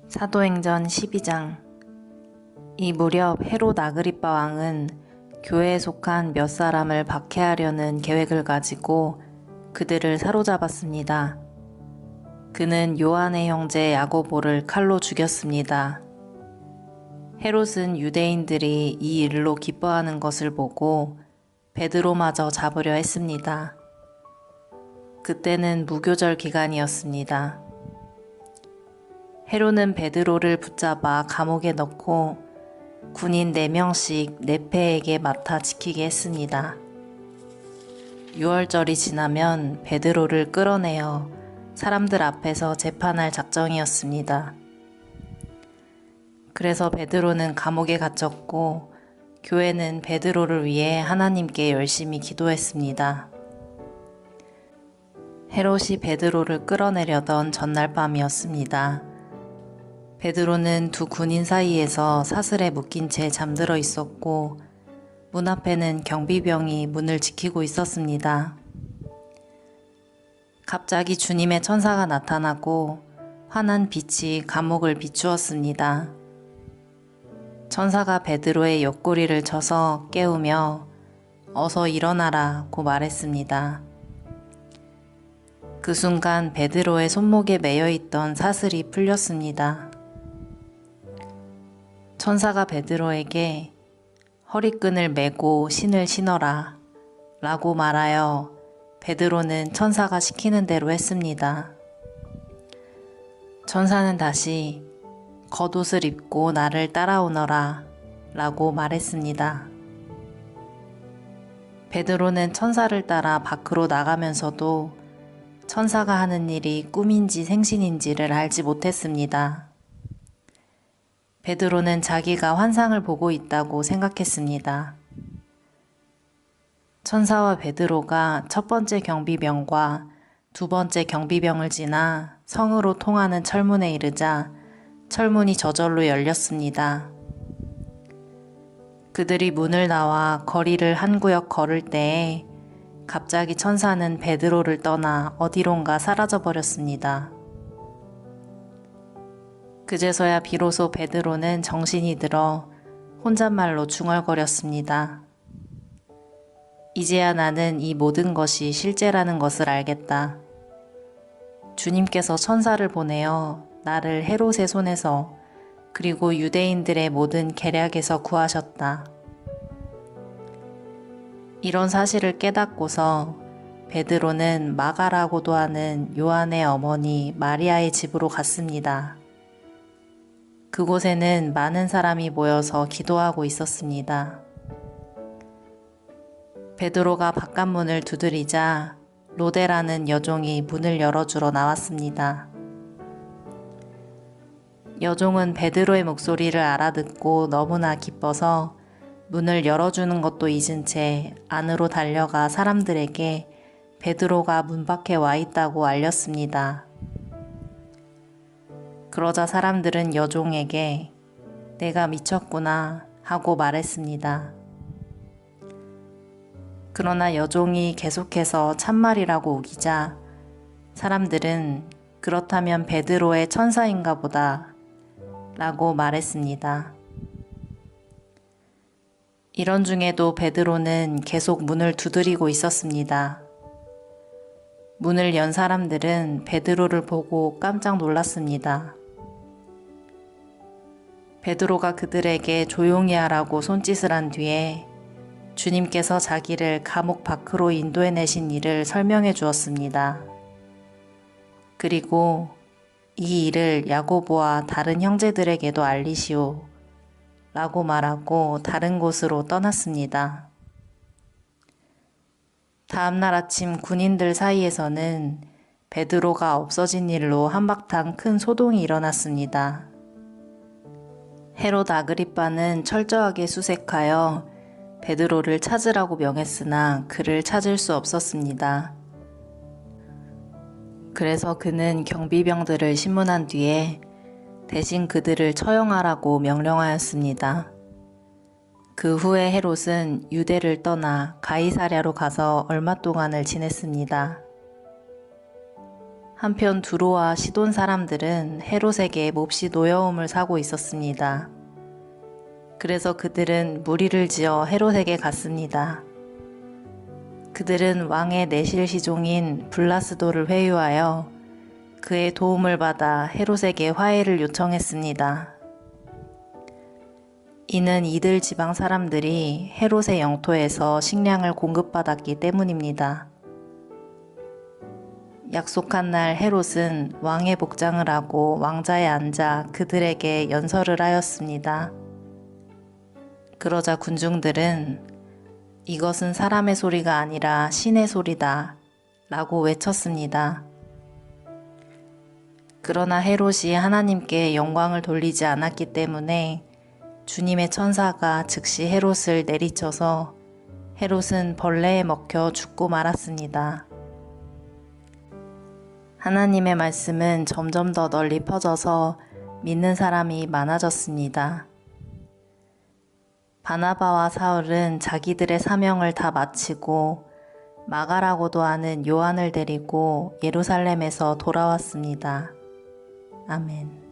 사도행전 12장. 이 무렵 헤롯 아그리빠 왕은 교회에 속한 몇 사람을 박해하려는 계획을 가지고 그들을 사로잡았습니다. 그는 요한의 형제 야고보를 칼로 죽였습니다. 헤롯은 유대인들이 이 일로 기뻐하는 것을 보고 베드로마저 잡으려 했습니다. 그때는 무교절 기간이었습니다. 헤롯은 베드로를 붙잡아 감옥에 넣고 군인 4명씩 네페에게 맡아 지키게 했습니다. 6월절이 지나면 베드로를 끌어내어 사람들 앞에서 재판할 작정이었습니다. 그래서 베드로는 감옥에 갇혔고 교회는 베드로를 위해 하나님께 열심히 기도했습니다. 헤롯이 베드로를 끌어내려던 전날 밤이었습니다. 베드로는 두 군인 사이에서 사슬에 묶인 채 잠들어 있었고 문 앞에는 경비병이 문을 지키고 있었습니다. 갑자기 주님의 천사가 나타나고 환한 빛이 감옥을 비추었습니다. 천사가 베드로의 옆구리를 쳐서 깨우며 어서 일어나라고 말했습니다. 그 순간 베드로의 손목에 매여 있던 사슬이 풀렸습니다. 천사가 베드로에게 허리끈을 매고 신을 신어라 라고 말하여 베드로는 천사가 시키는 대로 했습니다. 천사는 다시 겉옷을 입고 나를 따라오너라 라고 말했습니다. 베드로는 천사를 따라 밖으로 나가면서도 천사가 하는 일이 꿈인지 생신인지를 알지 못했습니다. 베드로는 자기가 환상을 보고 있다고 생각했습니다. 천사와 베드로가 첫 번째 경비병과 두 번째 경비병을 지나 성으로 통하는 철문에 이르자 철문이 저절로 열렸습니다. 그들이 문을 나와 거리를 한 구역 걸을 때에 갑자기 천사는 베드로를 떠나 어디론가 사라져 버렸습니다. 그제서야 비로소 베드로는 정신이 들어 혼잣말로 중얼거렸습니다. 이제야 나는 이 모든 것이 실제라는 것을 알겠다. 주님께서 천사를 보내어 나를 헤롯의 손에서 그리고 유대인들의 모든 계략에서 구하셨다. 이런 사실을 깨닫고서 베드로는 마가라고도 하는 요한의 어머니 마리아의 집으로 갔습니다. 그곳에는 많은 사람이 모여서 기도하고 있었습니다. 베드로가 바깥문을 두드리자 로데라는 여종이 문을 열어주러 나왔습니다. 여종은 베드로의 목소리를 알아듣고 너무나 기뻐서 문을 열어주는 것도 잊은 채 안으로 달려가 사람들에게 베드로가 문 밖에 와 있다고 알렸습니다. 그러자 사람들은 여종에게 내가 미쳤구나 하고 말했습니다. 그러나 여종이 계속해서 참말이라고 우기자 사람들은 그렇다면 베드로의 천사인가 보다 라고 말했습니다. 이런 중에도 베드로는 계속 문을 두드리고 있었습니다. 문을 연 사람들은 베드로를 보고 깜짝 놀랐습니다. 베드로가 그들에게 조용히 하라고 손짓을 한 뒤에 주님께서 자기를 감옥 밖으로 인도해내신 일을 설명해 주었습니다. 그리고 이 일을 야고보와 다른 형제들에게도 알리시오 라고 말하고 다른 곳으로 떠났습니다. 다음날 아침 군인들 사이에서는 베드로가 없어진 일로 한바탕 큰 소동이 일어났습니다. 헤롯 아그리빠는 철저하게 수색하여 베드로를 찾으라고 명했으나 그를 찾을 수 없었습니다. 그래서 그는 경비병들을 신문한 뒤에 대신 그들을 처형하라고 명령하였습니다. 그 후에 헤롯은 유대를 떠나 가이사랴로 가서 얼마 동안을 지냈습니다. 한편 두로와 시돈 사람들은 헤롯에게 몹시 노여움을 사고 있었습니다. 그래서 그들은 무리를 지어 헤롯에게 갔습니다. 그들은 왕의 내실 시종인 블라스도를 회유하여 그의 도움을 받아 헤롯에게 화해를 요청했습니다. 이는 이들 지방 사람들이 헤롯의 영토에서 식량을 공급받았기 때문입니다. 약속한 날 헤롯은 왕의 복장을 하고 왕자에 앉아 그들에게 연설을 하였습니다. 그러자 군중들은 이것은 사람의 소리가 아니라 신의 소리다 라고 외쳤습니다. 그러나 헤롯이 하나님께 영광을 돌리지 않았기 때문에 주님의 천사가 즉시 헤롯을 내리쳐서 헤롯은 벌레에 먹혀 죽고 말았습니다. 하나님의 말씀은 점점 더 널리 퍼져서 믿는 사람이 많아졌습니다. 바나바와 사울은 자기들의 사명을 다 마치고 마가라고도 하는 요한을 데리고 예루살렘에서 돌아왔습니다. 아멘.